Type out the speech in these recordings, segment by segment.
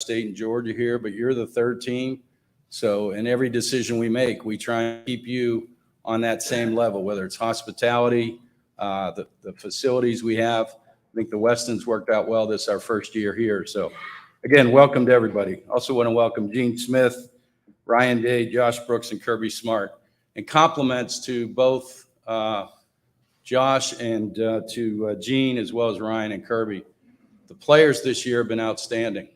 State and Georgia here, but you're the third team. So in every decision we make, we try and keep you on that same level, whether it's hospitality, the facilities we have. I think the Weston's worked out well. This is our first year here. So again, welcome to everybody. Also want to welcome Gene Smith, Ryan Day, Josh Brooks, and Kirby Smart. And compliments to both Josh and to Gene, as well as Ryan and Kirby. The players this year have been outstanding.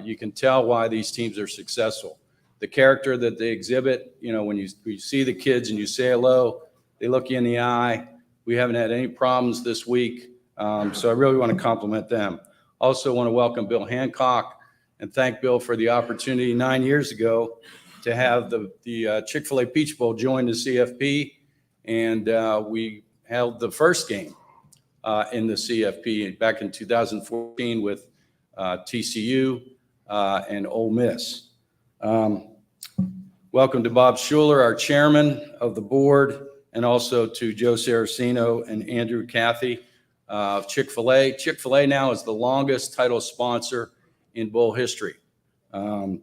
You can tell why these teams are successful. The character that they exhibit, when you see the kids and you say hello, they look you in the eye. We haven't had any problems this week. So I really want to compliment them. Also want to welcome Bill Hancock and thank Bill for the opportunity 9 years ago to have the Chick-fil-A Peach Bowl join the CFP. And we held the first game in the CFP back in 2014 with TCU and Ole Miss. Welcome to Bob Schuler, our chairman of the board, and also to Joe Saraceno and Andrew Cathy of Chick-fil-A. Chick-fil-A now is the longest title sponsor in bowl history.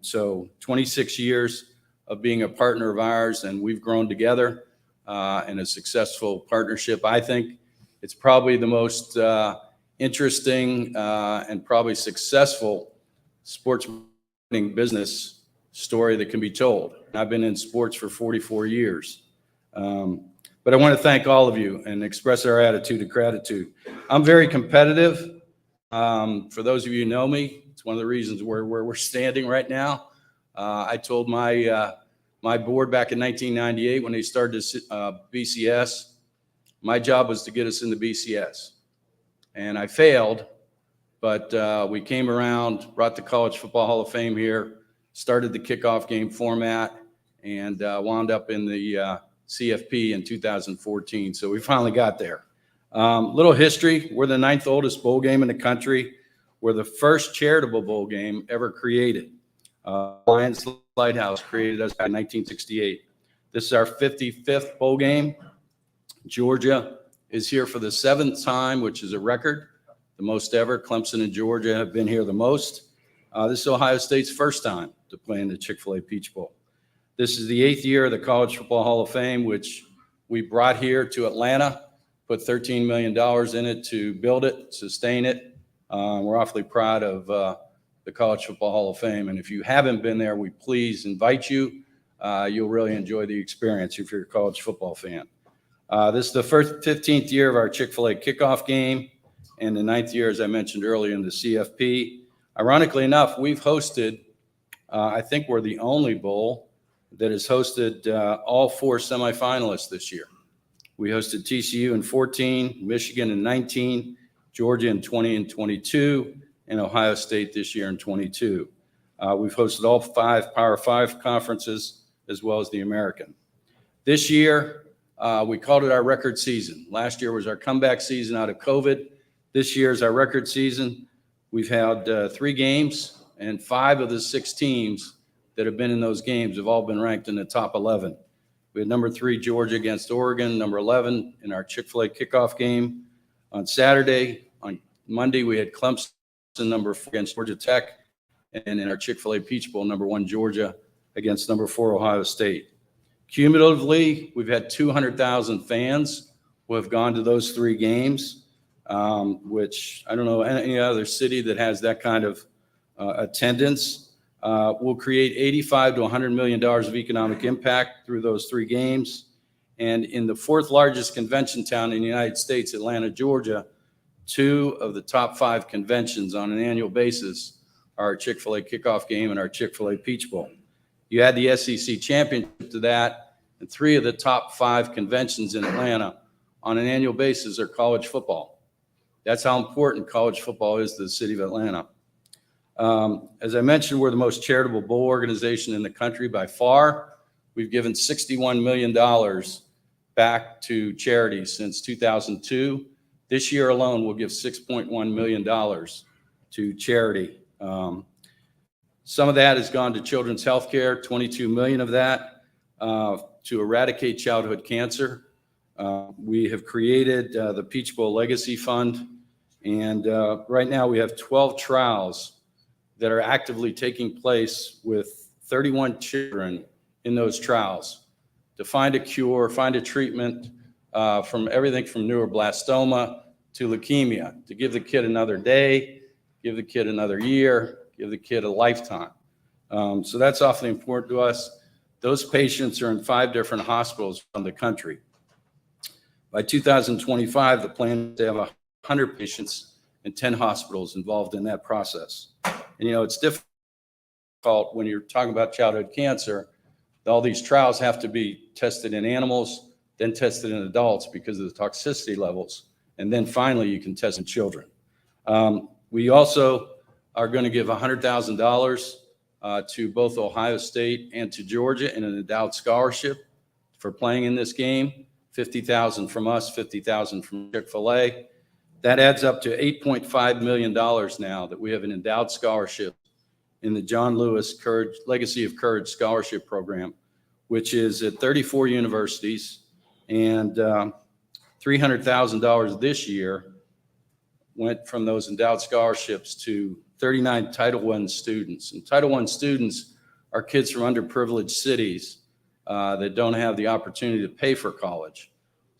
So 26 years of being a partner of ours, and we've grown together in a successful partnership. I think it's probably the most interesting and probably successful sports marketing business story that can be told. I've been in sports for 44 years. But I want to thank all of you and express our attitude of gratitude. I'm very competitive. For those of you who know me, it's one of the reasons where we're standing right now. I told my board back in 1998 when they started BCS, my job was to get us in the BCS. And I failed, but we came around, brought the College Football Hall of Fame here, started the kickoff game format, and wound up in the CFP in 2014. So we finally got there. Little history. We're the 9th oldest bowl game in the country. We're the first charitable bowl game ever created. Lions Lighthouse created us back in 1968. This is our 55th bowl game. Georgia is here for the 7th time, which is a record, the most ever. Clemson and Georgia have been here the most. This is Ohio State's first time to play in the Chick-fil-A Peach Bowl. This is the 8th year of the College Football Hall of Fame, which we brought here to Atlanta, put $13 million in it to build it, sustain it. We're awfully proud of the College Football Hall of Fame. And if you haven't been there, we please invite you. You'll really enjoy the experience if you're a college football fan. This is the first 15th year of our Chick-fil-A kickoff game and the 9th year, as I mentioned earlier, in the CFP. Ironically enough, we've hosted, I think we're the only bowl that has hosted all 4 semifinalists this year. We hosted TCU in 14, Michigan in 19, Georgia in 20 and 22, and Ohio State this year in 22. We've hosted all 5 Power 5 conferences as well as the American. This year, we called it our record season. Last year was our comeback season out of COVID. This year is our record season. We've had 3 games, and 5 of the 6 teams that have been in those games have all been ranked in the top 11. We had number 3 Georgia against Oregon, number 11 in our Chick-fil-A kickoff game on Saturday. On Monday, we had Clemson, number 4 against Georgia Tech, and in our Chick-fil-A Peach Bowl, number 1 Georgia against number 4 Ohio State. Cumulatively, we've had 200,000 fans who have gone to those 3 games, which I don't know any other city that has that kind of attendance. Will create $85 to $100 million of economic impact through those 3 games. And in the 4th largest convention town in the United States, Atlanta, Georgia, 2 of the top 5 conventions on an annual basis are our Chick-fil-A kickoff game and our Chick-fil-A Peach Bowl. You add the SEC championship to that, and 3 of the top 5 conventions in Atlanta on an annual basis are college football. That's how important college football is to the city of Atlanta. As I mentioned, we're the most charitable bowl organization in the country by far. We've given $61 million back to charities since 2002. This year alone, we'll give $6.1 million to charity. Some of that has gone to children's health care, $22 million of that to eradicate childhood cancer. We have created the Peach Bowl Legacy Fund, and right now we have 12 trials that are actively taking place with 31 children in those trials to find a cure, find a treatment from everything from neuroblastoma to leukemia, to give the kid another day, give the kid another year, give the kid a lifetime. So that's awfully important to us. Those patients are in 5 different hospitals around the country. By 2025, the plan is to have 100 patients in 10 hospitals involved in that process. And, you know, it's difficult when you're talking about childhood cancer. All these trials have to be tested in animals, then tested in adults because of the toxicity levels. And then finally, you can test in children. We also are going to give $100,000 to both Ohio State and to Georgia in an endowed scholarship for playing in this game. $50,000 from us, $50,000 from Chick-fil-A. That adds up to $8.5 million now that we have an endowed scholarship in the John Lewis Legacy of Courage Scholarship Program, which is at 34 universities, and $300,000 this year went from those endowed scholarships to 39 Title I students. And Title I students are kids from underprivileged cities that don't have the opportunity to pay for college.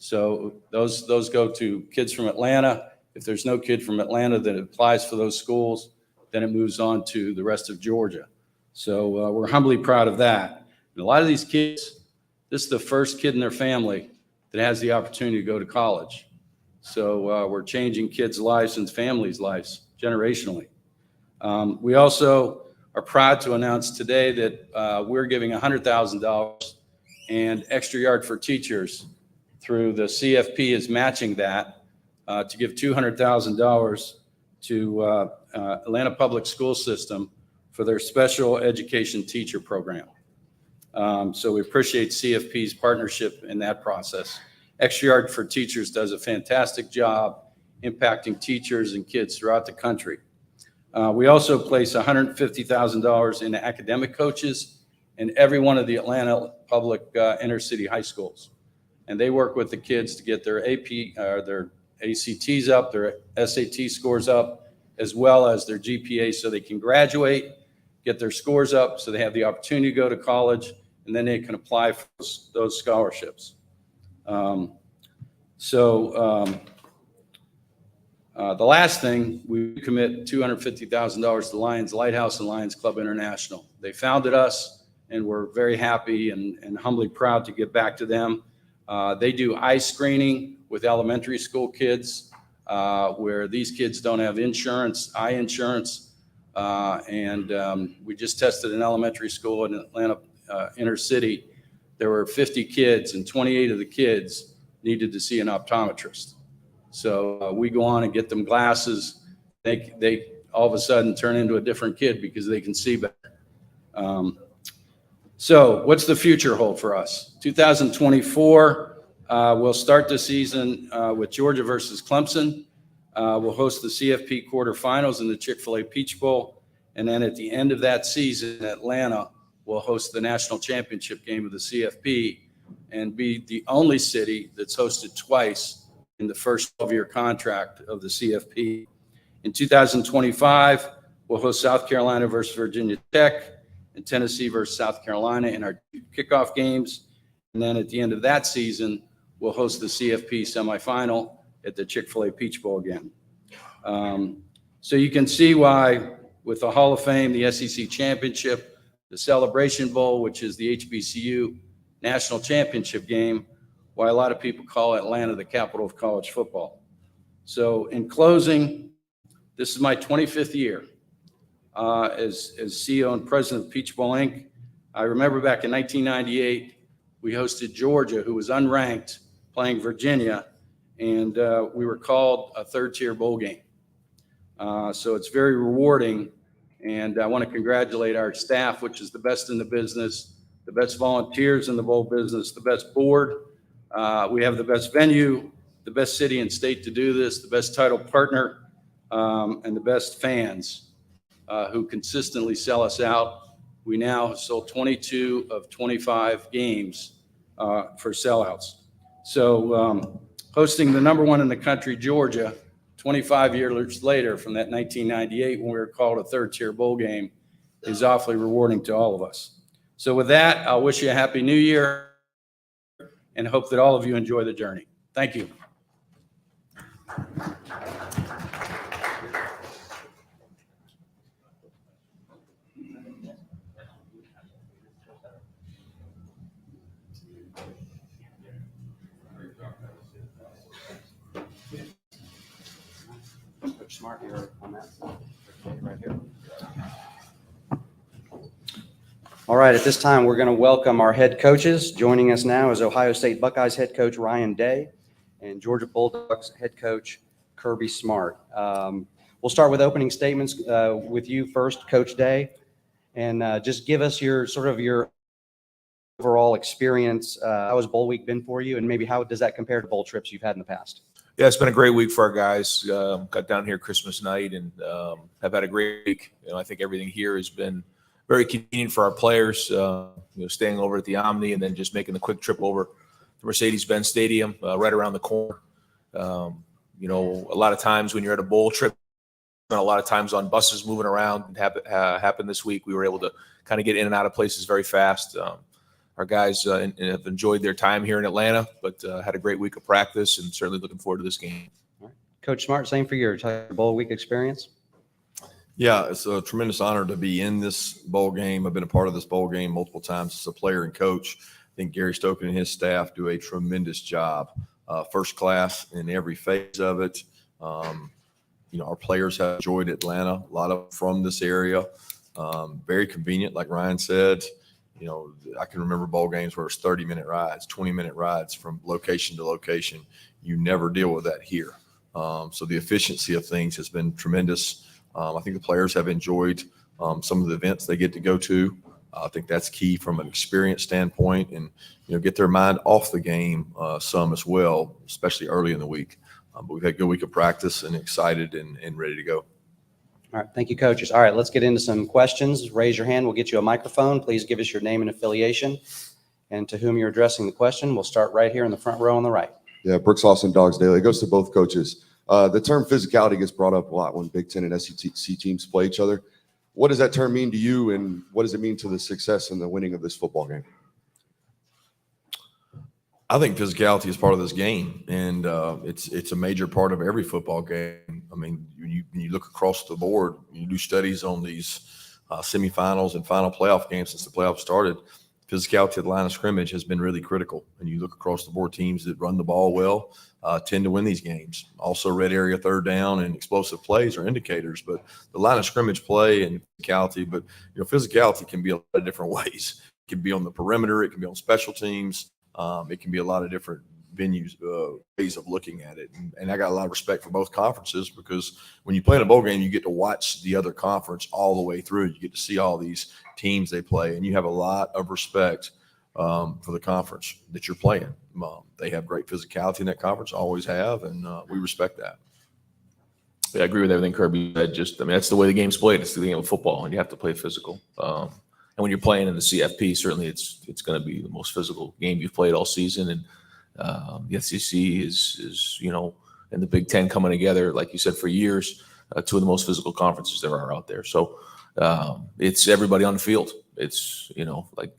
So those go to kids from Atlanta. If there's no kid from Atlanta that applies for those schools, then it moves on to the rest of Georgia. So we're humbly proud of that. And a lot of these kids, this is the first kid in their family that has the opportunity to go to college. So we're changing kids' lives and families' lives generationally. We also are proud to announce today that we're giving $100,000 and extra yard for teachers through the CFP is matching that to give $200,000 to Atlanta Public School System for their special education teacher program. So we appreciate CFP's partnership in that process. Extra Yard for Teachers does a fantastic job impacting teachers and kids throughout the country. We also place $150,000 in academic coaches in every one of the Atlanta public inner city high schools. And they work with the kids to get their their ACTs up, their SAT scores up, as well as their GPA so they can graduate, get their scores up so they have the opportunity to go to college, and then they can apply for those scholarships. The last thing, we commit $250,000 to Lions Lighthouse and Lions Club International. They founded us, and we're very happy and humbly proud to give back to them. They do eye screening with elementary school kids, where these kids don't have insurance, eye insurance. We just tested an elementary school in Atlanta inner city. There were 50 kids, and 28 of the kids needed to see an optometrist. So we go on and get them glasses. They all of a sudden turn into a different kid because they can see better. So what's the future hold for us? 2024, we'll start the season with Georgia versus Clemson. We'll host the CFP quarterfinals in the Chick-fil-A Peach Bowl. And then at the end of that season, Atlanta will host the national championship game of the CFP and be the only city that's hosted twice in the first 12-year contract of the CFP. In 2025, we'll host South Carolina versus Virginia Tech and Tennessee versus South Carolina in our kickoff games. And then at the end of that season, we'll host the CFP semifinal at the Chick-fil-A Peach Bowl again. So you can see why with the Hall of Fame, the SEC Championship, the Celebration Bowl, which is the HBCU National Championship game, why a lot of people call Atlanta the capital of college football. So in closing, this is my 25th year as CEO and president of Peach Bowl, Inc. I remember back in 1998, we hosted Georgia, who was unranked, playing Virginia, and we were called a third-tier bowl game. So it's very rewarding, and I want to congratulate our staff, which is the best in the business, the best volunteers in the bowl business, the best board. We have the best venue, the best city and state to do this, the best title partner, and the best fans who consistently sell us out. We now have sold 22 of 25 games for sellouts. So hosting the number one in the country, Georgia, 25 years later from that 1998 when we were called a third-tier bowl game is awfully rewarding to all of us. So with that, I'll wish you a happy new year and hope that all of you enjoy the journey. Thank you. Coach Smart here on that side. Right here. All right, at this time, we're going to welcome our head coaches. Joining us now is Ohio State Buckeyes head coach Ryan Day and Georgia Bulldogs head coach Kirby Smart. We'll start with opening statements with you first, Coach Day, and just give us your overall experience. How has bowl week been for you, and maybe how does that compare to bowl trips you've had in the past? Yeah, it's been a great week for our guys. Got down here Christmas night and have had a great week. I think everything here has been very convenient for our players. Staying over at the Omni and then just making the quick trip over to Mercedes-Benz Stadium, right around the corner. A lot of times when you're at a bowl trip, a lot of times on buses moving around, happened this week. We were able to kind of get in and out of places very fast. Our guys have enjoyed their time here in Atlanta, but had a great week of practice and certainly looking forward to this game. All right. Coach Smart, same for your bowl week experience. Yeah, it's a tremendous honor to be in this bowl game. I've been a part of this bowl game multiple times as a player and coach. I think Gary Stoken and his staff do a tremendous job, first class in every phase of it. Our players have enjoyed Atlanta, a lot of them from this area. Very convenient, like Ryan said. I can remember bowl games where it's 30-minute rides, 20-minute rides from location to location. You never deal with that here. So the efficiency of things has been tremendous. I think the players have enjoyed some of the events they get to go to. I think that's key from an experience standpoint and, get their mind off the game some as well, especially early in the week. But we've had a good week of practice and excited and ready to go. All right, thank you, coaches. All right, let's get into some questions. Raise your hand. We'll get you a microphone. Please give us your name and affiliation and to whom you're addressing the question. We'll start right here in the front row on the right. Yeah, Brooks Austin, Dogs Daily. It goes to both coaches. The term physicality gets brought up a lot when Big Ten and SEC teams play each other. What does that term mean to you, and what does it mean to the success and the winning of this football game? I think physicality is part of this game, and it's a major part of every football game. I mean, when you look across the board, you do studies on these semifinals and final playoff games since the playoffs started. Physicality at the line of scrimmage has been really critical. And you look across the board, teams that run the ball well tend to win these games. Also, red area third down and explosive plays are indicators, but the line of scrimmage play and physicality. But physicality can be a lot of different ways. It can be on the perimeter. It can be on special teams. It can be a lot of different venues, ways of looking at it. And I got a lot of respect for both conferences because when you play in a bowl game, you get to watch the other conference all the way through. You get to see all these teams they play, and you have a lot of respect for the conference that you're playing. They have great physicality in that conference, always have, and we respect that. Yeah, I agree with everything Kirby said. That's the way the game's played. It's the game of football, and you have to play physical. And when you're playing in the CFP, certainly it's going to be the most physical game you've played all season. And the SEC is and the Big Ten coming together, like you said, for years, two of the most physical conferences there are out there. So it's everybody on the field. It's, like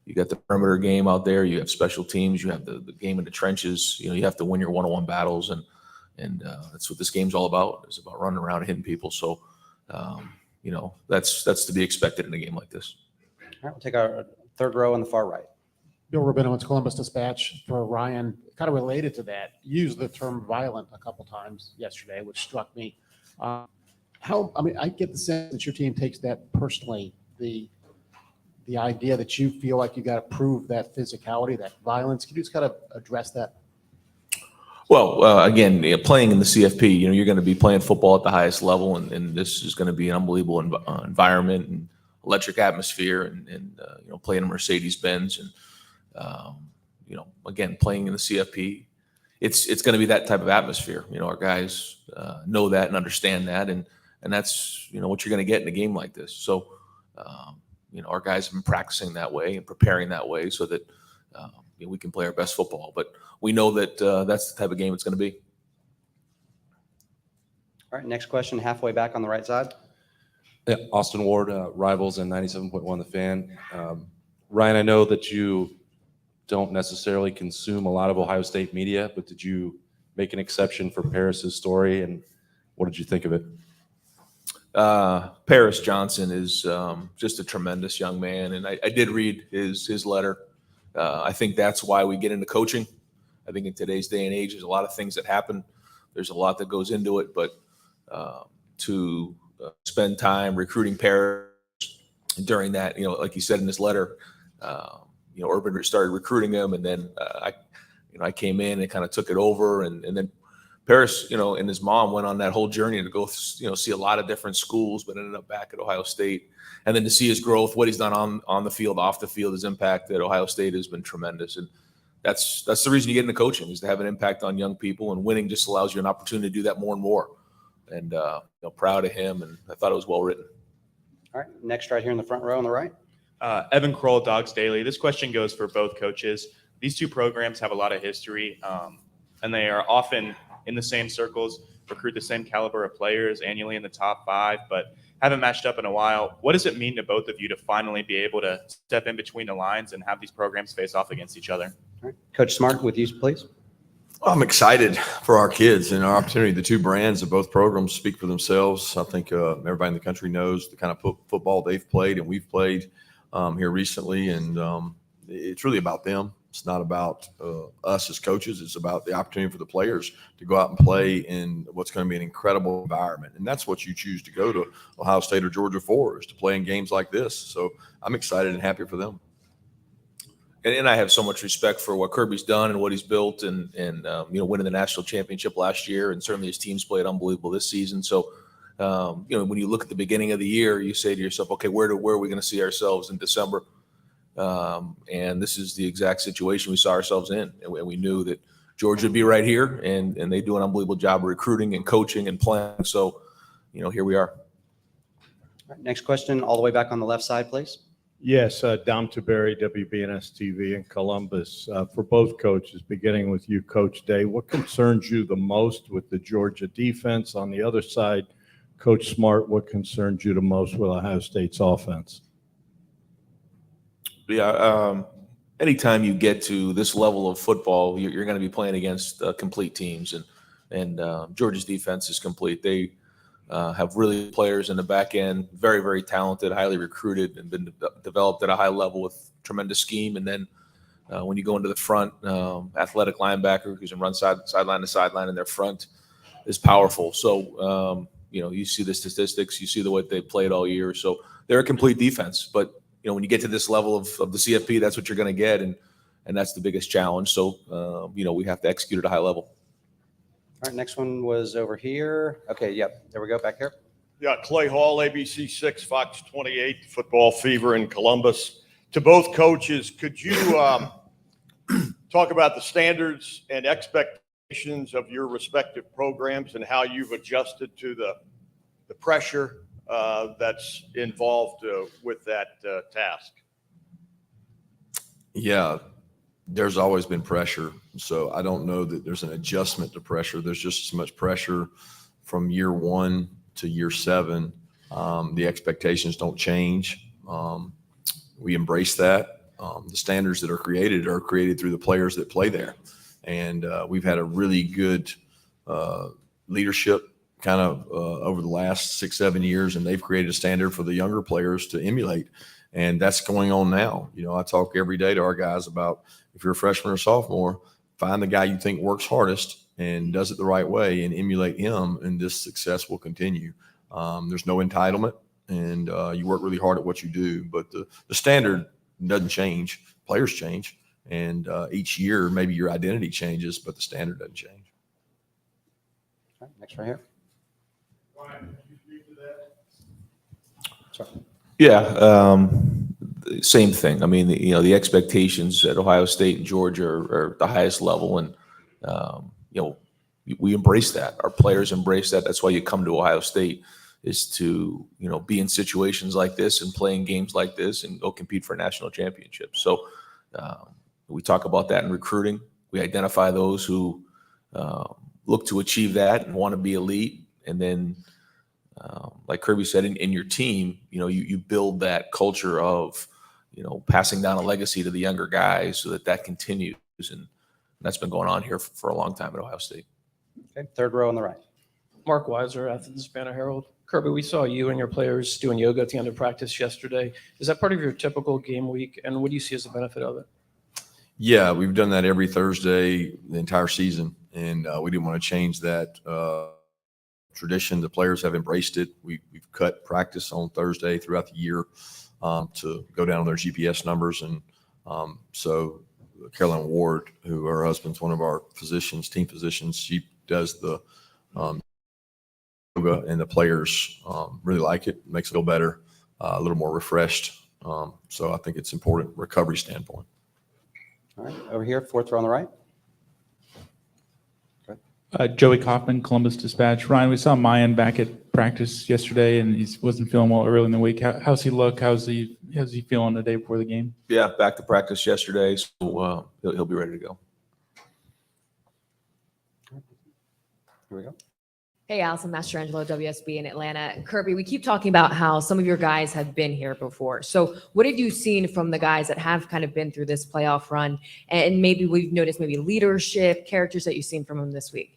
you got the perimeter game out there. You have special teams. You have the game in the trenches. You have to win your one-on-one battles. And that's what this game's all about. It's about running around and hitting people. So, that's to be expected in a game like this. All right, we'll take our third row on the far right. Bill Rubinowitz, Columbus Dispatch. For Ryan, kind of related to that, you used the term violent a couple times yesterday, which struck me. I get the sense that your team takes that personally, the idea that you feel like you got to prove that physicality, that violence. Can you just kind of address that? Well, again, playing in the CFP, you're going to be playing football at the highest level, and this is going to be an unbelievable environment and electric atmosphere, and playing in Mercedes-Benz, and again, playing in the CFP, it's going to be that type of atmosphere. Our guys know that and understand that, and that's what you're going to get in a game like this. So, our guys have been practicing that way and preparing that way so that we can play our best football. But we know that that's the type of game it's going to be. All right, next question, halfway back on the right side. Yeah, Austin Ward, Rivals and 97.1 The Fan. Ryan, I know that you don't necessarily consume a lot of Ohio State media, but did you make an exception for Paris's story, and what did you think of it? Paris Johnson is just a tremendous young man, and I did read his letter. I think that's why we get into coaching. I think in today's day and age, there's a lot of things that happen. There's a lot that goes into it, but to spend time recruiting Paris during that, like he said in his letter, Urban started recruiting him, and then I came in and kind of took it over, and then Paris, and his mom went on that whole journey to go, see a lot of different schools, but ended up back at Ohio State. And then to see his growth, what he's done on the field, off the field, his impact at Ohio State has been tremendous. And that's the reason you get into coaching, is to have an impact on young people, and winning just allows you an opportunity to do that more and more. And proud of him, and I thought it was well written. All right, next right here in the front row on the right. Evan Kroll, Dogs Daily. This question goes for both coaches. These two programs have a lot of history, and they are often in the same circles, recruit the same caliber of players annually in the top 5, but haven't matched up in a while. What does it mean to both of you to finally be able to step in between the lines and have these programs face off against each other? All right, Coach Smart, with you, please. I'm excited for our kids and our opportunity. The two brands of both programs speak for themselves. I think everybody in the country knows the kind of football they've played and we've played here recently, and it's really about them. It's not about us as coaches. It's about the opportunity for the players to go out and play in what's going to be an incredible environment. And that's what you choose to go to Ohio State or Georgia for, is to play in games like this. So I'm excited and happy for them. And I have so much respect for what Kirby's done and what he's built, and winning the national championship last year, and certainly his team's played unbelievable this season. So, when you look at the beginning of the year, you say to yourself, okay, where are we going to see ourselves in December? And this is the exact situation we saw ourselves in, and we knew that Georgia would be right here, and they do an unbelievable job of recruiting and coaching and playing. So, here we are. All right, next question, all the way back on the left side, please. Yes, Dom Taberry, WBNS TV in Columbus. For both coaches, beginning with you, Coach Day, what concerns you the most with the Georgia defense? On the other side, Coach Smart, what concerns you the most with Ohio State's offense? Yeah, anytime you get to this level of football, you're going to be playing against complete teams, and Georgia's defense is complete. They have really players in the back end, very, very talented, highly recruited, and been developed at a high level with tremendous scheme. And then when you go into the front, athletic linebacker who's in run sideline to sideline in their front is powerful. So, you see the statistics, you see the way they played all year. So they're a complete defense. But, when you get to this level of the CFP, that's what you're going to get. And that's the biggest challenge. So, we have to execute at a high level. All right, next one was over here. Okay, yep, there we go, back here. Yeah, Clay Hall, ABC 6, Fox 28, Football Fever in Columbus. To both coaches, could you talk about the standards and expectations of your respective programs and how you've adjusted to the pressure that's involved with that task? Yeah, there's always been pressure. So I don't know that there's an adjustment to pressure. There's just as much pressure from year 1 to year 7. The expectations don't change. We embrace that. The standards that are created through the players that play there. And we've had a really good leadership kind of over the last 6-7 years, and they've created a standard for the younger players to emulate. And that's going on now. I talk every day to our guys about, if you're a freshman or sophomore, find the guy you think works hardest and does it the right way and emulate him, and this success will continue. There's no entitlement, and you work really hard at what you do. But the standard doesn't change. Players change. And each year, maybe your identity changes, but the standard doesn't change. All right, next right here. Ryan, could you speak to that? Sorry. Yeah, same thing. I mean, the expectations at Ohio State and Georgia are the highest level, and we embrace that. Our players embrace that. That's why you come to Ohio State, is to be in situations like this and playing games like this and go compete for a national championship. So we talk about that in recruiting. We identify those who look to achieve that and want to be elite, And then, like Kirby said, in your team, you build that culture of, passing down a legacy to the younger guys so that continues. And that's been going on here for a long time at Ohio State. Okay, third row on the right. Mark Weiser, Athens Banner Herald. Kirby, we saw you and your players doing yoga at the end of practice yesterday. Is that part of your typical game week, and what do you see as the benefit of it? Yeah, we've done that every Thursday the entire season, and we didn't want to change that tradition. The players have embraced it. We've cut practice on Thursday throughout the year to go down on their GPS numbers. And so Caroline Ward, who her husband's one of our physicians, team physicians, she does the yoga, and the players really like it. It makes it feel better, a little more refreshed. So I think it's important recovery standpoint. All right, over here, fourth row on the right. Joey Kaufman, Columbus Dispatch. Ryan, we saw Mayan back at practice yesterday, and he wasn't feeling well early in the week. How's he look? How's he feeling the day before the game? Yeah, back to practice yesterday, so he'll be ready to go. Here we go. Hey, Allison Mastrangelo, WSB in Atlanta. Kirby, we keep talking about how some of your guys have been here before. So what have you seen from the guys that have kind of been through this playoff run? And maybe we've noticed maybe leadership, characters that you've seen from them this week.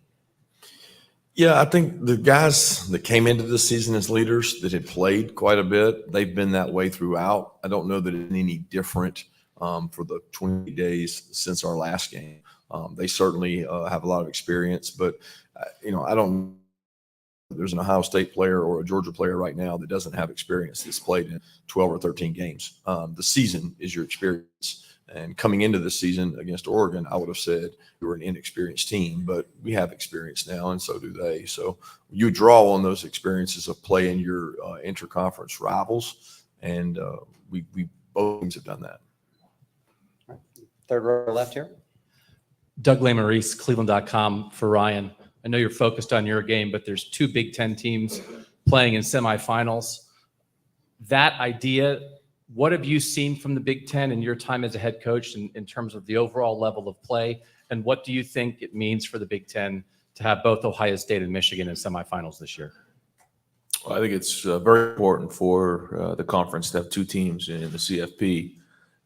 Yeah, I think the guys that came into the season as leaders that had played quite a bit, they've been that way throughout. I don't know that it's any different for the 20 days since our last game. They certainly have a lot of experience, but, I don't – there's an Ohio State player or a Georgia player right now that doesn't have experience that's played in 12 or 13 games. The season is your experience. And coming into this season against Oregon, I would have said we were an inexperienced team, but we have experience now, and so do they. So you draw on those experiences of playing your interconference rivals, and we both teams have done that. All right. Third row left here. Doug Lesmerises, Cleveland.com for Ryan. I know you're focused on your game, but there's two Big Ten teams playing in semifinals. That idea, what have you seen from the Big Ten in your time as a head coach in terms of the overall level of play? And what do you think it means for the Big Ten to have both Ohio State and Michigan in semifinals this year? Well, I think it's very important for the conference to have two teams in the CFP.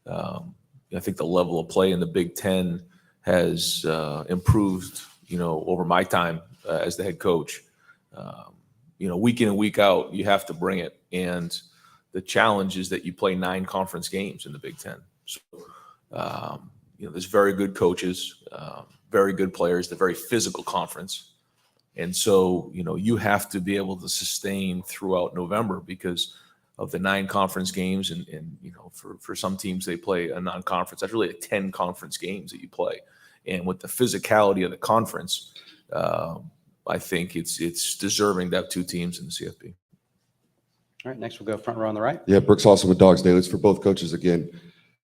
I think the level of play in the Big Ten has improved, over my time as the head coach. Week in and week out, you have to bring it. And the challenge is that you play 9 conference games in the Big Ten. So, there's very good coaches, very good players, the very physical conference. And so, you have to be able to sustain throughout November because of the 9 conference games. And for some teams, they play a non-conference. That's really 10 conference games that you play. And with the physicality of the conference, I think it's deserving to have two teams in the CFP. All right, next we'll go front row on the right. Yeah, Brooks Austin with Dogs Daily. It's for both coaches again. You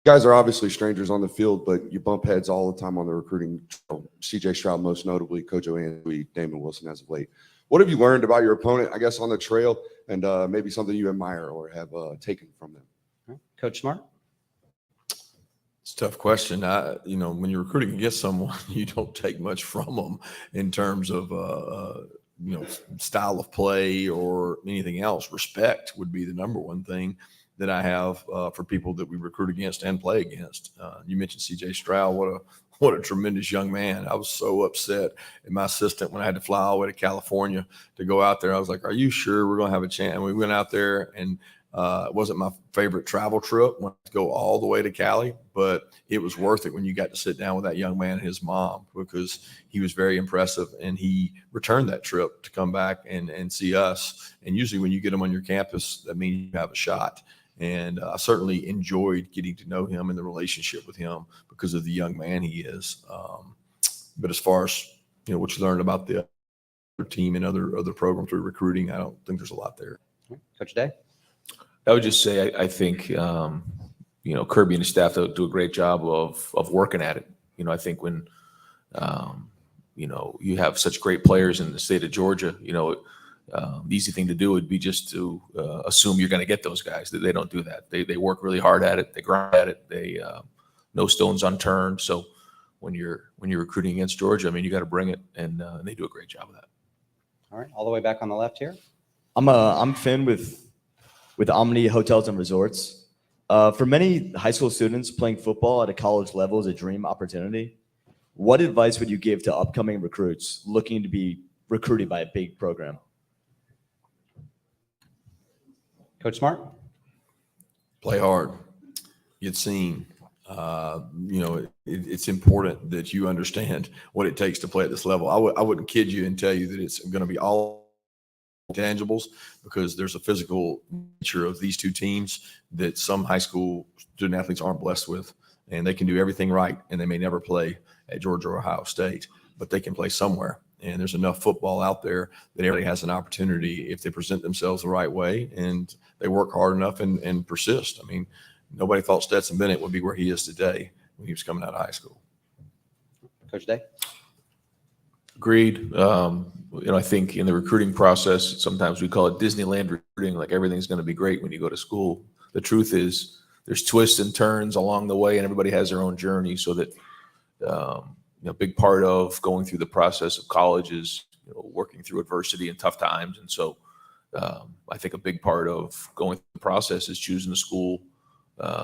guys are obviously strangers on the field, but you bump heads all the time on the recruiting trail. CJ Stroud, most notably, Coach Oandui, Damon Wilson as of late. What have you learned about your opponent, I guess, on the trail, and maybe something you admire or have taken from them? All right. Coach Smart. It's a tough question. When you're recruiting against someone, you don't take much from them in terms of, style of play or anything else. Respect would be the number one thing that I have for people that we recruit against and play against. You mentioned CJ Stroud. What a tremendous young man. I was so upset at my assistant when I had to fly all the way to California to go out there. I was like, are you sure we're going to have a chance? And we went out there, and it wasn't my favorite travel trip when I go all the way to Cali, but it was worth it when you got to sit down with that young man and his mom, because he was very impressive, and he returned that trip to come back and see us. And usually when you get him on your campus, that means you have a shot. And I certainly enjoyed getting to know him and the relationship with him because of the young man he is. But as far as, what you learned about the other team and other programs through recruiting, I don't think there's a lot there. Coach Day. I would just say I think Kirby and his staff do a great job of working at it. I think when you have such great players in the state of Georgia, the easy thing to do would be just to assume you're going to get those guys. They don't do that. They work really hard at it. They grind at it. They no stones unturned. So when you're recruiting against Georgia, you got to bring it, and they do a great job of that. All right, all the way back on the left here. I'm Finn with Omni Hotels and Resorts. For many high school students, playing football at a college level is a dream opportunity. What advice would you give to upcoming recruits looking to be recruited by a big program? Coach Smart? Play hard, get seen. It's important that you understand what it takes to play at this level. I wouldn't kid you and tell you that it's going to be all tangibles, because there's a physical nature of these two teams that some high school student athletes aren't blessed with, and they can do everything right, and they may never play at Georgia or Ohio State, but they can play somewhere. And there's enough football out there that everybody has an opportunity if they present themselves the right way and they work hard enough and persist. I mean, nobody thought Stetson Bennett would be where he is today when he was coming out of high school. Coach Day? Agreed. I think in the recruiting process, sometimes we call it Disneyland recruiting, like everything's going to be great when you go to school. The truth is there's twists and turns along the way, and everybody has their own journey, so that a big part of going through the process of college is working through adversity and tough times. And so I think a big part of going through the process is choosing a school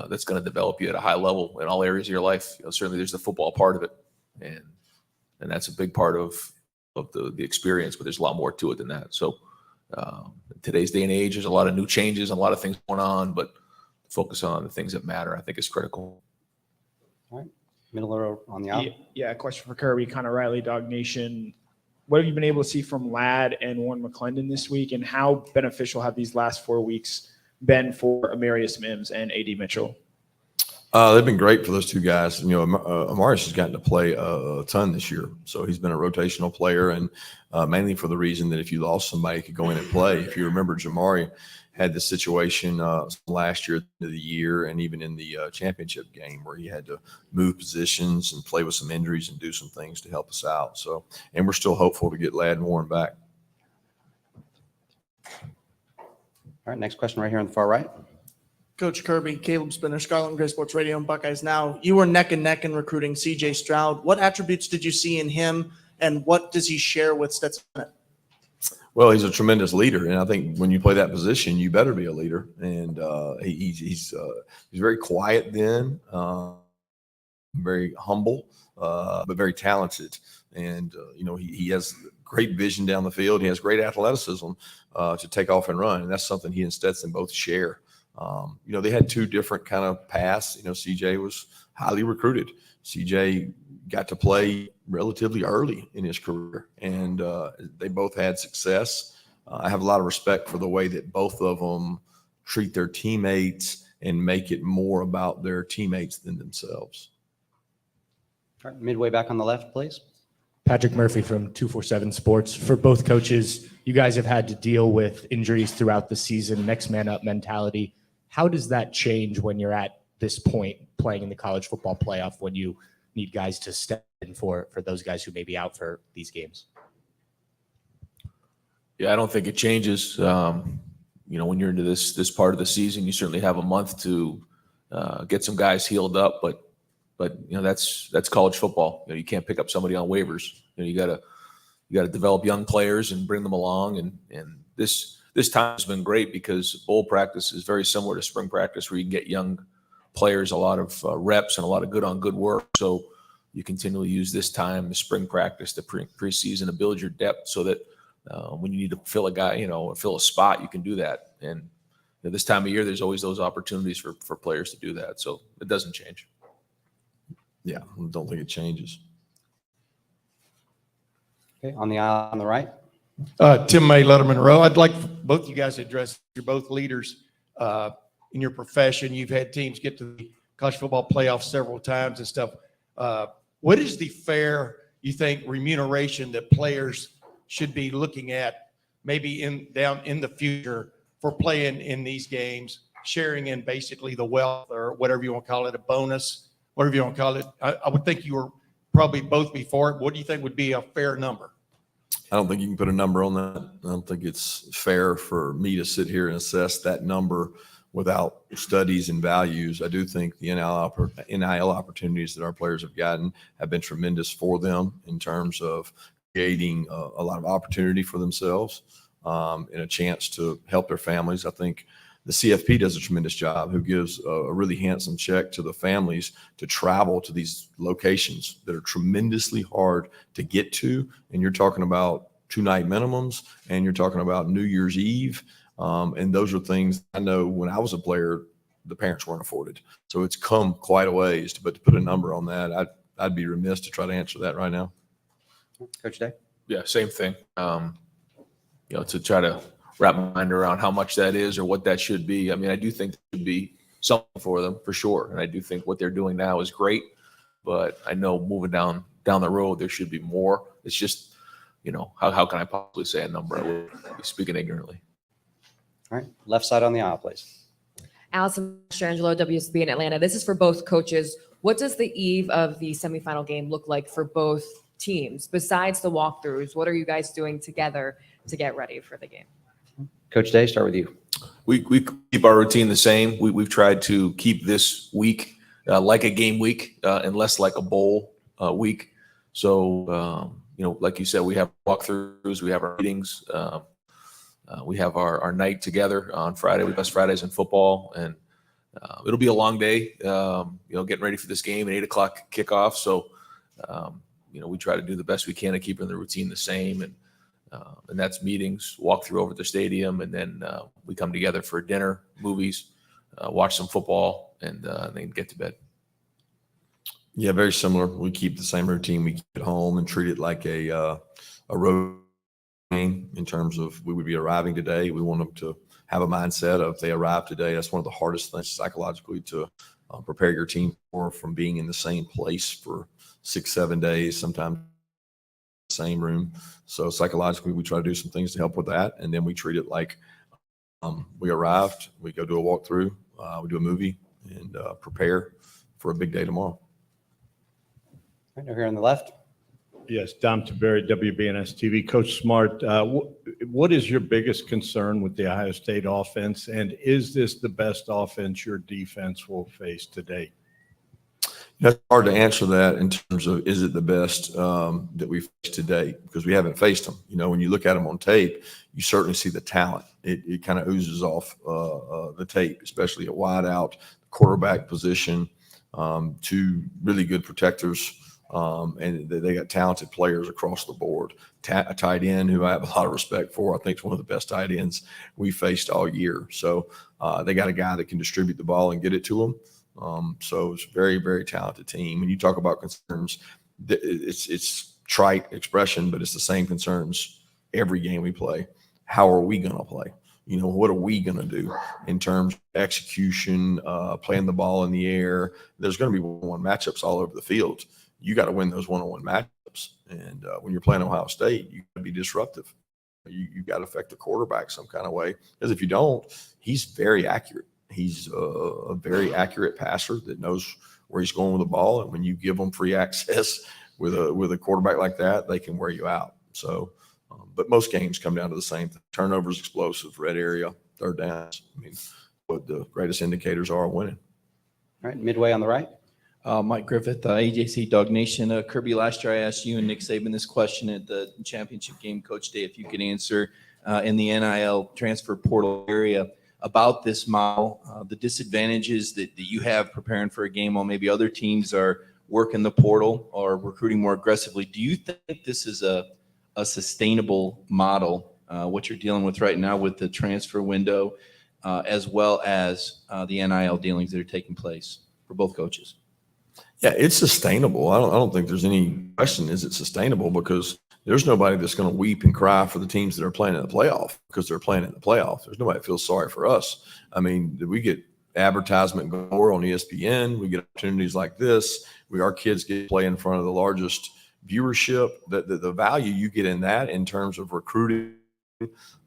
that's going to develop you at a high level in all areas of your life. Certainly there's the football part of it, and that's a big part of the experience, but there's a lot more to it than that. So in today's day and age, there's a lot of new changes and a lot of things going on, but focus on the things that matter, I think, is critical. All right. Middle row on the aisle. Yeah, question for Kirby, Connor Riley, Dog Nation. What have you been able to see from Ladd and Warren McClendon this week, and how beneficial have these last 4 weeks been for Amarius Mims and A.D. Mitchell? They've been great for those two guys. Amarius has gotten to play a ton this year, so he's been a rotational player, and mainly for the reason that if you lost somebody, he could go in and play. If you remember, Jamari had this situation last year at the end of the year, and even in the championship game, where he had to move positions and play with some injuries and do some things to help us out. So, and we're still hopeful to get Ladd and Warren back. All right, next question right here on the far right. Coach Kirby, Caleb Spinner, Scarlet and Gray Sports Radio and Buckeyes Now. You were neck and neck in recruiting C.J. Stroud. What attributes did you see in him, and what does he share with Stetson Bennett? Well, he's a tremendous leader, and I think when you play that position, you better be a leader. And he's very quiet then, very humble, but very talented. And he has great vision down the field. He has great athleticism to take off and run, and that's something he and Stetson both share. They had two different kind of paths. CJ was highly recruited. CJ got to play relatively early in his career, and they both had success. I have a lot of respect for the way that both of them treat their teammates and make it more about their teammates than themselves. All right, midway back on the left, please. Patrick Murphy from 247 Sports. For both coaches, you guys have had to deal with injuries throughout the season, next man up mentality. How does that change when you're at this point playing in the college football playoff, when you need guys to step in for those guys who may be out for these games? Yeah, I don't think it changes. When you're into this part of the season, you certainly have a month to get some guys healed up, but that's college football. You can't pick up somebody on waivers. You got to develop young players and bring them along. And this time has been great because bowl practice is very similar to spring practice, where you can get young players a lot of reps and a lot of good on good work. So you continually use this time, the spring practice, the preseason, to build your depth, so that when you need to fill a guy, fill a spot, you can do that. And this time of year, there's always those opportunities for players to do that. So it doesn't change. Yeah, I don't think it changes. Okay, on the aisle on the right. Tim May, Letterman Row. I'd like both you guys to address, you're both leaders in your profession. You've had teams get to the college football playoff several times and stuff. What is the fair, you think, remuneration that players should be looking at maybe down in the future for playing in these games, sharing in basically the wealth, or whatever you want to call it, a bonus, whatever you want to call it? I would think you were probably both before it. What do you think would be a fair number? I don't think you can put a number on that. I don't think it's fair for me to sit here and assess that number without studies and values. I do think the NIL opportunities that our players have gotten have been tremendous for them in terms of creating a lot of opportunity for themselves and a chance to help their families. I think the CFP does a tremendous job, who gives a really handsome check to the families to travel to these locations that are tremendously hard to get to. And you're talking about 2-night minimums, and you're talking about New Year's Eve. And those are things I know when I was a player, the parents weren't afforded. So it's come quite a ways, but to put a number on that, I'd be remiss to try to answer that right now. Coach Day? Yeah, same thing. To try to wrap my mind around how much that is or what that should be. I mean, I do think there should be something for them for sure. And I do think what they're doing now is great, but I know moving down the road, there should be more. It's just, how can I possibly say a number? I would be speaking ignorantly. All right, left side on the aisle, please. Allison Mastrangelo, WSB in Atlanta. This is for both coaches. What does the eve of the semifinal game look like for both teams? Besides the walkthroughs, what are you guys doing together to get ready for the game? Coach Day, start with you. We keep our routine the same. We've tried to keep this week like a game week and less like a bowl week. So, like you said, we have walkthroughs, we have our meetings, we have our night together on Friday. We best Fridays in football, and it'll be a long day, getting ready for this game at 8 o'clock kickoff. So, we try to do the best we can to keep the routine the same. And that's meetings, walk through over at the stadium, and then we come together for dinner, movies, watch some football, and then get to bed. Yeah, very similar. We keep the same routine. We keep it home and treat it like a road game in terms of we would be arriving today. We want them to have a mindset of they arrive today. That's one of the hardest things psychologically to prepare your team for, from being in the same place for 6-7 days, sometimes same room. So psychologically, we try to do some things to help with that. And then we treat it like we arrived, we go do a walkthrough, we do a movie, and prepare for a big day tomorrow. Right over here on the left. Yes, Dom Taberry, WBNS TV. Coach Smart, what is your biggest concern with the Ohio State offense? And is this the best offense your defense will face today? It's hard to answer that in terms of is it the best that we've faced to date, because we haven't faced them. When you look at them on tape, you certainly see the talent. It kind of oozes off the tape, especially at wide out, quarterback position, two really good protectors, and they got talented players across the board. A tight end who I have a lot of respect for. I think it's one of the best tight ends we faced all year. So they got a guy that can distribute the ball and get it to them. So it's a very, very talented team. When you talk about concerns, it's trite expression, but it's the same concerns every game we play. How are we going to play? What are we going to do in terms of execution, playing the ball in the air? There's going to be one-on-one matchups all over the field. You got to win those one-on-one matchups. And when you're playing Ohio State, you got to be disruptive. You got to affect the quarterback some kind of way, because if you don't, he's very accurate. He's a very accurate passer that knows where he's going with the ball. And when you give them free access with a quarterback like that, they can wear you out. So, but most games come down to the same thing. Turnovers, explosive, red area, third downs. I mean, what the greatest indicators are winning. All right, midway on the right. Mike Griffith, AJC Dog Nation. Kirby, last year I asked you and Nick Saban this question at the championship game, Coach Day, if you could answer in the NIL transfer portal area about this model, the disadvantages that you have preparing for a game while maybe other teams are working the portal or recruiting more aggressively. Do you think this is a sustainable model, what you're dealing with right now with the transfer window, as well as the NIL dealings that are taking place for both coaches? Yeah, it's sustainable. I don't think there's any question. Is it sustainable? Because there's nobody that's going to weep and cry for the teams that are playing in the playoff because they're playing in the playoff. There's nobody that feels sorry for us. I mean, we get advertisement galore on ESPN. We get opportunities like this. Our kids get to play in front of the largest viewership. The value you get in that in terms of recruiting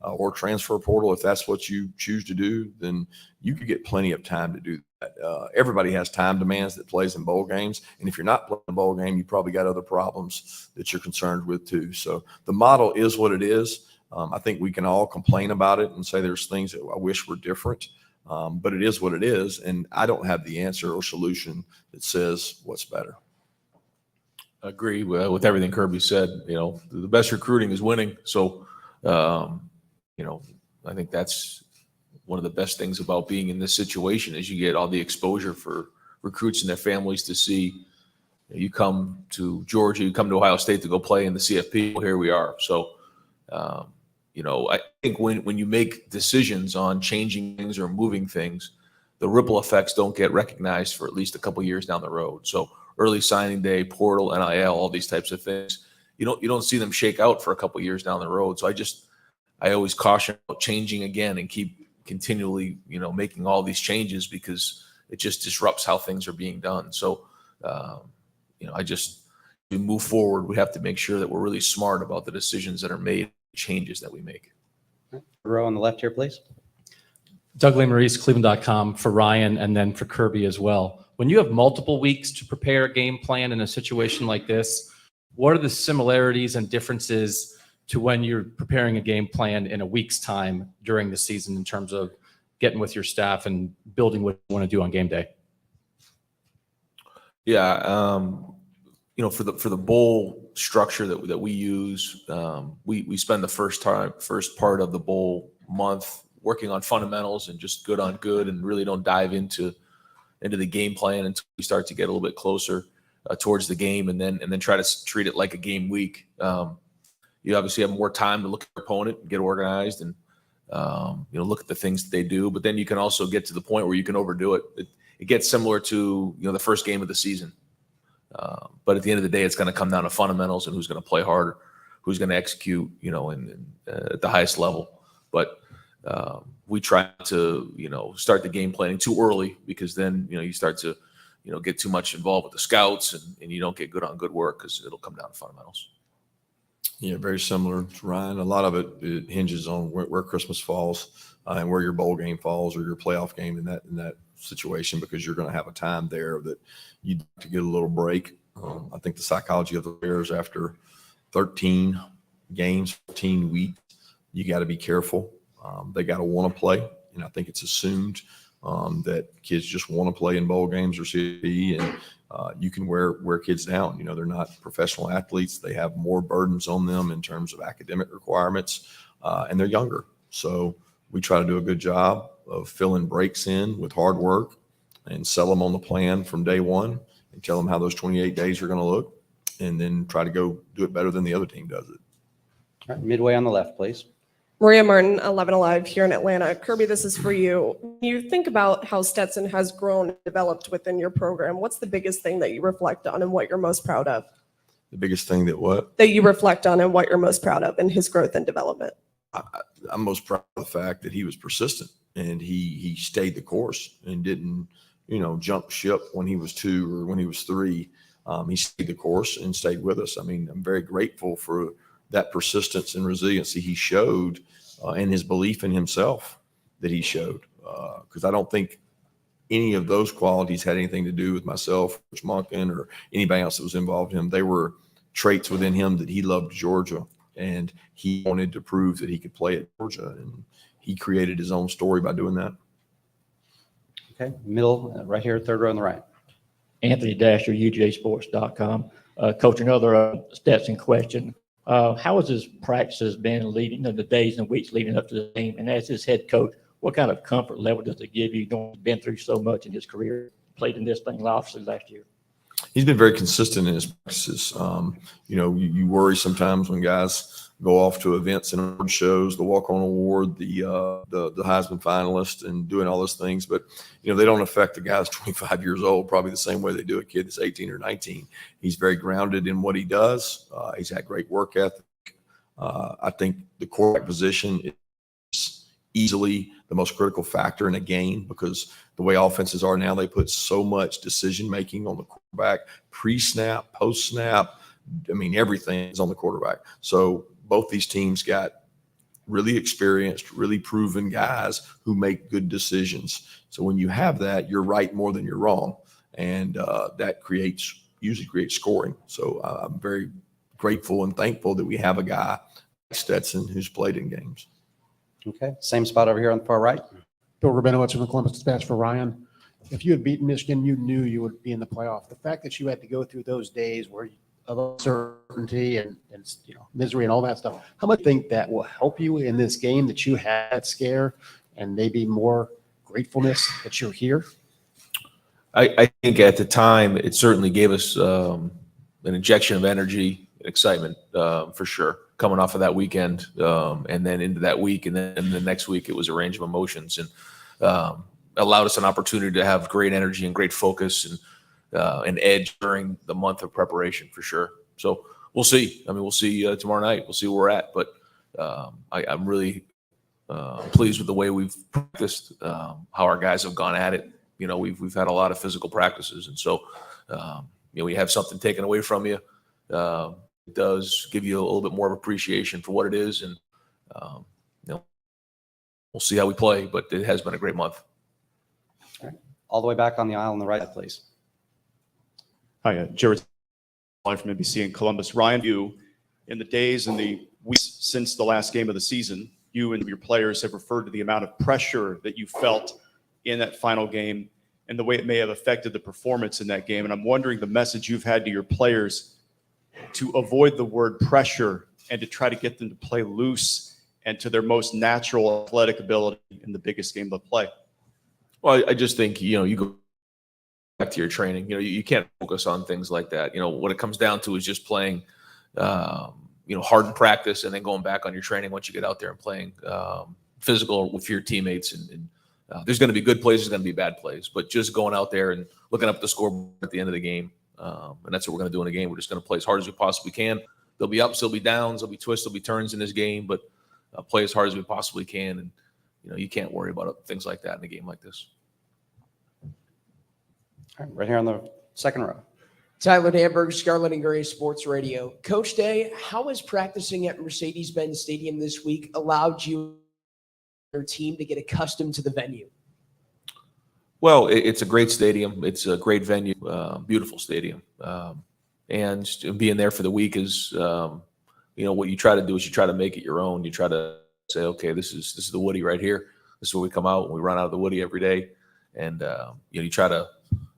or transfer portal, if that's what you choose to do, then you could get plenty of time to do that. Everybody has time demands that plays in bowl games. And if you're not playing a bowl game, you probably got other problems that you're concerned with too. So the model is what it is. I think we can all complain about it and say there's things that I wish were different, but it is what it is. And I don't have the answer or solution that says what's better. Agree with everything Kirby said. You know, the best recruiting is winning. So, you know, I think that's one of the best things about being in this situation is you get all the exposure for recruits and their families to see. You come to Georgia, you come to Ohio State to go play in the CFP. Well, here we are. So, you know, I think when you make decisions on changing things or moving things, the ripple effects don't get recognized for at least a couple years down the road. So early signing day, portal, NIL, all these types of things, you don't see them shake out for a couple years down the road. So I always caution about changing again and keep continually, you know, making all these changes because it just disrupts how things are being done. So, you know, we move forward, we have to make sure that we're really smart about the decisions that are made, changes that we make. Row on the left here, please. Doug Lesmerises, Cleveland.com for Ryan and then for Kirby as well. When you have multiple weeks to prepare a game plan in a situation like this, what are the similarities and differences to when you're preparing a game plan in a week's time during the season in terms of getting with your staff and building what you want to do on game day? Yeah, you know, for the bowl structure that we use, we spend the first part of the bowl month working on fundamentals and just good on good, and really don't dive into the game plan until we start to get a little bit closer towards the game, and then try to treat it like a game week. You obviously have more time to look at your opponent and get organized and you know, look at the things that they do, but then you can also get to the point where you can overdo it. It gets similar to, you know, the first game of the season. But at the end of the day, it's going to come down to fundamentals and who's going to play harder, who's going to execute, you know, at the highest level. But we try to, you know, start the game planning too early because then, you know, you start to, you know, get too much involved with the scouts and you don't get good on good work because it'll come down to fundamentals. Yeah, very similar to Ryan. A lot of it hinges on where Christmas falls and where your bowl game falls or your playoff game in that situation, because you're going to have a time there that you need to get a little break. I think the psychology of the players after 13 games, 14 weeks, you got to be careful. They got to want to play, and I think it's assumed that kids just want to play in bowl games or CFP, and you can wear kids down. You know, they're not professional athletes. They have more burdens on them in terms of academic requirements, and they're younger. So we try to do a good job of filling breaks in with hard work and sell them on the plan from day one and tell them how those 28 days are going to look, and then try to go do it better than the other team does it. All right, midway on the left, please. Maria Martin, 11 Alive here in Atlanta. Kirby, this is for you. When you think about how Stetson has grown and developed within your program, what's the biggest thing that you reflect on and what you're most proud of? The biggest thing that what? That you reflect on and what you're most proud of in his growth and development? I'm most proud of the fact that he was persistent and he stayed the course and didn't, you know, jump ship when he was 2 or when he was 3. He stayed the course and stayed with us. I mean, I'm very grateful for that persistence and resiliency he showed and his belief in himself that he showed. Because I don't think any of those qualities had anything to do with myself, Coach Monken, or anybody else that was involved in him. They were traits within him that he loved Georgia and he wanted to prove that he could play at Georgia. And he created his own story by doing that. Okay, middle, right here, third row on the right. Anthony Dasher, UJSports.com. Coach, another Stetson question. How has his practices been leading the days and weeks leading up to the game? And as his head coach, what kind of comfort level does it give you? He's been through so much in his career, played in this thing obviously last year. He's been very consistent in his practices. You know, you worry sometimes when guys go off to events and award shows, the walk-on award, the Heisman finalist, and doing all those things. But, you know, they don't affect the guy that's 25 years old probably the same way they do a kid that's 18 or 19. He's very grounded in what he does. He's had great work ethic. I think the quarterback position is easily the most critical factor in a game because the way offenses are now, they put so much decision-making on the quarterback, pre-snap, post-snap. I mean, everything is on the quarterback. So both these teams got really experienced, really proven guys who make good decisions. So when you have that, you're right more than you're wrong. And that usually creates scoring. So I'm very grateful and thankful that we have a guy like Stetson who's played in games. Okay, same spot over here on the far right. Bill Rabinowitz from the Columbus Dispatch for Ryan. If you had beaten Michigan, you knew you would be in the playoff. The fact that you had to go through those days where of uncertainty and misery and all that stuff. How much do you think that will help you in this game, that you had that scare and maybe more gratefulness that you're here? I think at the time it certainly gave us an injection of energy and excitement for sure, coming off of that weekend and then into that week, and then the next week it was a range of emotions, and allowed us an opportunity to have great energy and great focus and an edge during the month of preparation for sure. So we'll see. I mean, we'll see tomorrow night. We'll see where we're at, but I'm really pleased with the way we've practiced, how our guys have gone at it. You know, we've had a lot of physical practices, and so we have something taken away from you. It does give you a little bit more of appreciation for what it is, and we'll see how we play. But it has been a great month. All the way back on the aisle on the right, please. Hi, Jared from NBC in Columbus. Ryan, you, in the days and the weeks since the last game of the season, you and your players have referred to the amount of pressure that you felt in that final game and the way it may have affected the performance in that game. And I'm wondering the message you've had to your players to avoid the word pressure and to try to get them to play loose and to their most natural athletic ability in the biggest game they'll play. Well, I just think, you go back to your training. You can't focus on things like that. What it comes down to is just playing, hard in practice and then going back on your training once you get out there and playing physical with your teammates. And there's going to be good plays, there's going to be bad plays. But just going out there and looking up the scoreboard at the end of the game, and that's what we're going to do in a game. We're just going to play as hard as we possibly can. There'll be ups, there'll be downs, there'll be twists, there'll be turns in this game, but play as hard as we possibly can. And you can't worry about things like that in a game like this. All right, right here on the second row. Tyler Danberg, Scarlet and Gray Sports Radio. Coach Day, how has practicing at Mercedes-Benz Stadium this week allowed you and your team to get accustomed to the venue? Well, it's a great stadium. It's a great venue, beautiful stadium. And being there for the week is, what you try to do is you try to make it your own. You try to say, okay, this is the Woody right here. This is where we come out and we run out of the Woody every day. And, you try to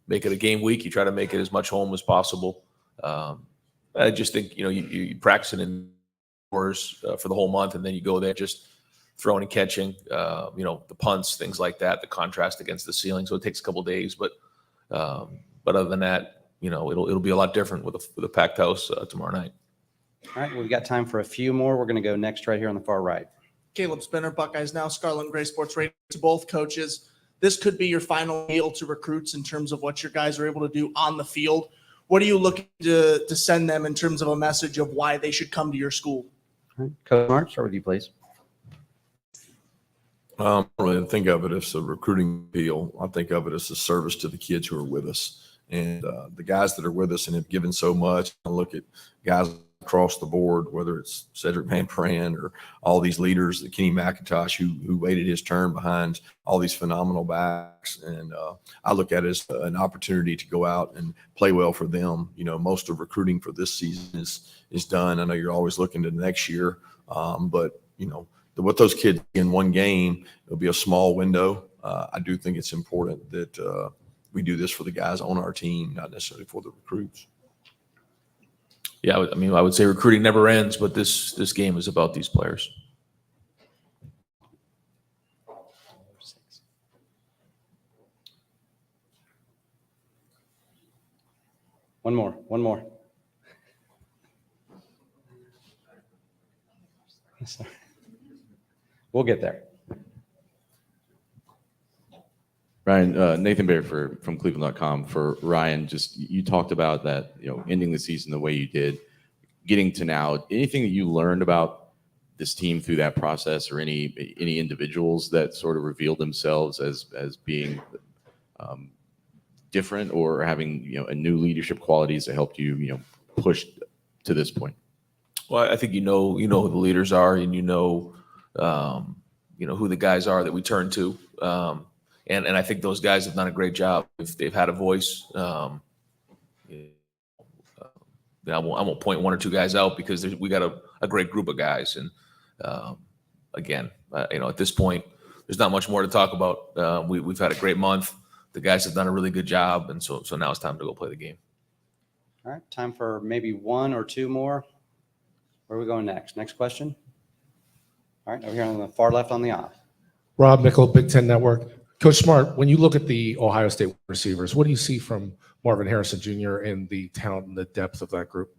make it a game week. You try to make it as much home as possible. I just think, you practice it indoors for the whole month, and then you go there just throwing and catching, the punts, things like that, the contrast against the ceiling. So it takes a couple of days, but other than that, it'll be a lot different with a packed house tomorrow night. All right, we've got time for a few more. We're going to go next right here on the far right. Caleb Spinner, Buckeyes Now, Scarlet and Gray Sports Radio. To both coaches, this could be your final meal to recruits in terms of what your guys are able to do on the field. What are you looking to send them in terms of a message of why they should come to your school? All right. Coach Smart, start with you, please. I don't really think of it as a recruiting deal. I think of it as a service to the kids who are with us. And the guys that are with us and have given so much, I look at guys across the board, whether it's Cedric Van Pran or all these leaders, Kenny McIntosh, who waited his turn behind all these phenomenal backs. And I look at it as an opportunity to go out and play well for them. Most of recruiting for this season is done. I know you're always looking to next year, but what those kids in one game, it'll be a small window. I do think it's important that we do this for the guys on our team, not necessarily for the recruits. Yeah, I would say recruiting never ends, but this game is about these players. One more. We'll get there. Ryan, Nathan Baer from Cleveland.com. For Ryan, just you talked about that, ending the season the way you did, getting to now. Anything that you learned about this team through that process, or any individuals that sort of revealed themselves as being different, or having a new leadership qualities that helped you push to this point? Well, I think who the leaders are, and who the guys are that we turn to. And I think those guys have done a great job. If they've had a voice, I won't point one or two guys out because we got a great group of guys. And again, at this point, there's not much more to talk about. We've had a great month. The guys have done a really good job, and so now it's time to go play the game. All right, time for maybe one or two more. Where are we going next? Next question. All right, over here on the far left on the aisle. Rob Mickle, Big Ten Network. Coach Smart, when you look at the Ohio State receivers, what do you see from Marvin Harrison Jr. and the talent and the depth of that group?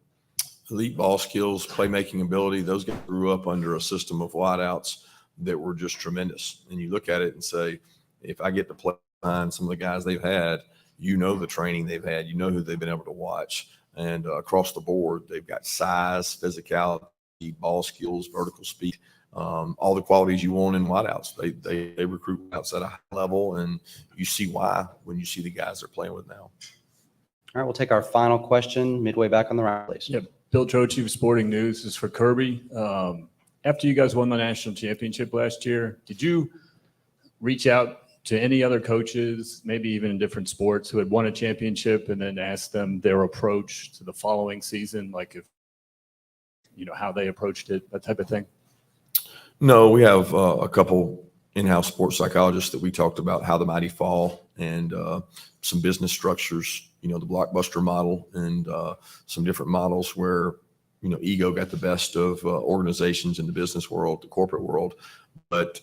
Elite ball skills, playmaking ability. Those guys grew up under a system of wideouts that were just tremendous. And you look at it and say, if I get to play behind some of the guys they've had, you know the training they've had, you know who they've been able to watch. And across the board, they've got size, physicality, ball skills, vertical speed, all the qualities you want in wideouts. They recruit outs at a high level, and you see why when you see the guys they're playing with now. All right, we'll take our final question midway back on the right, please. Yep. Bill Troche of Sporting News. This is for Kirby. After you guys won the national championship last year, did you reach out to any other coaches, maybe even in different sports, who had won a championship, and then ask them their approach to the following season, like if, you know, how they approached it, that type of thing? No, we have a couple in-house sports psychologists that we talked about how the mighty fall and some business structures, you know, the blockbuster model and some different models where, you know, ego got the best of organizations in the business world, the corporate world, but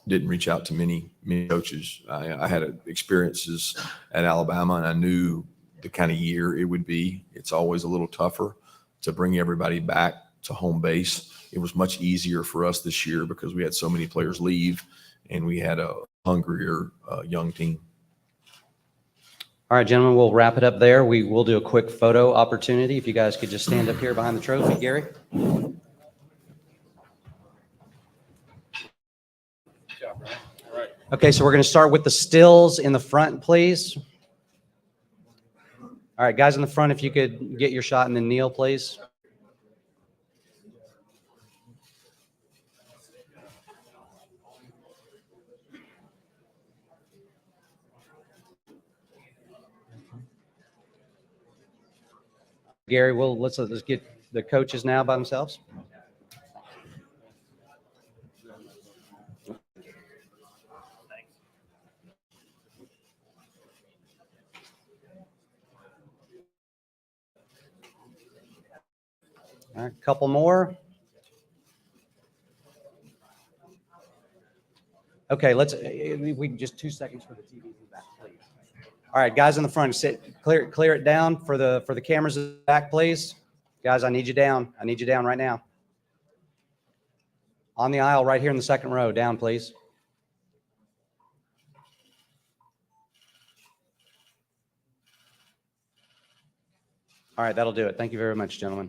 didn't reach out to many coaches. I had experiences at Alabama, and I knew the kind of year it would be. It's always a little tougher to bring everybody back to home base. It was much easier for us this year because we had so many players leave, and we had a hungrier young team. All right, gentlemen, we'll wrap it up there. We will do a quick photo opportunity. If you guys could just stand up here behind the trophy, Gary. Okay, so we're going to start with the stills in the front, please. All right, guys in the front, if you could get your shot and then kneel, please. Gary, let's get the coaches now by themselves. All right, a couple more. Okay, we can just 2 seconds for the TVs in the back, please. All right, guys in the front, clear it down for the cameras in the back, please. Guys, I need you down. I need you down right now. On the aisle right here in the second row, down, please. All right, that'll do it. Thank you very much, gentlemen.